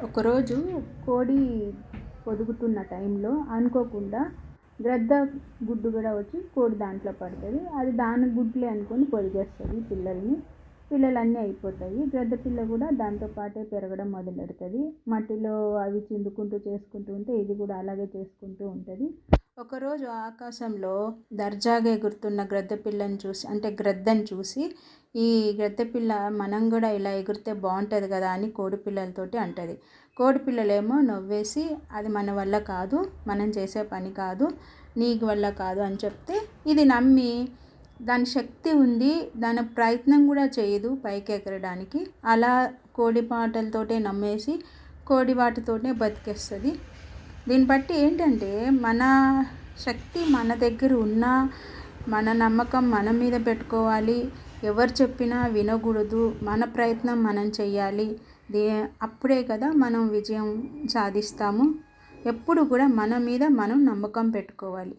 ఒకరోజు కోడి పొదుగుతున్న టైంలో అనుకోకుండా గ్రద్ద గుడ్డు కూడా వచ్చి కోడి దాంట్లో పడుతుంది. అది దాని గుడ్లే అనుకొని పొదిగేస్తుంది పిల్లలన్నీ అయిపోతాయి. గ్రద్ద పిల్ల కూడా దాంతో పాటే పెరగడం మొదలెడుతుంది. మట్టిలో అవి చిందుకుంటూ చేసుకుంటూ ఉంటే ఇది కూడా అలాగే చేసుకుంటూ ఉంటుంది. ఒకరోజు ఆకాశంలో దర్జాగా ఎగురుతున్న గ్రద్దని చూసి ఈ గ్రద్ద పిల్ల మనం కూడా ఇలా ఎగిరితే బాగుంటుంది కదా అని కోడి పిల్లలతోటి అంటుంది. కోడి పిల్లలేమో నవ్వేసి అది మన వల్ల కాదు, మనం చేసే పని కాదు, నీకు వల్ల కాదు అని చెప్తే ఇది నమ్మి దాని శక్తి ఉంది, దాని ప్రయత్నం కూడా చేయదు పైకి ఎగరడానికి. అలా కోడి మాటలతోటే నమ్మేసి కోడి వాటితోనే బతికేస్తుంది. దీన్ని బట్టి ఏంటంటే మన శక్తి మన దగ్గర ఉన్నా మన నమ్మకం మన మీద పెట్టుకోవాలి. ఎవరు చెప్పినా వినకూడదు. మన ప్రయత్నం మనం చెయ్యాలి. అప్పుడే కదా మనం విజయం సాధిస్తాము. ఎప్పుడు కూడా మన మీద మనం నమ్మకం పెట్టుకోవాలి.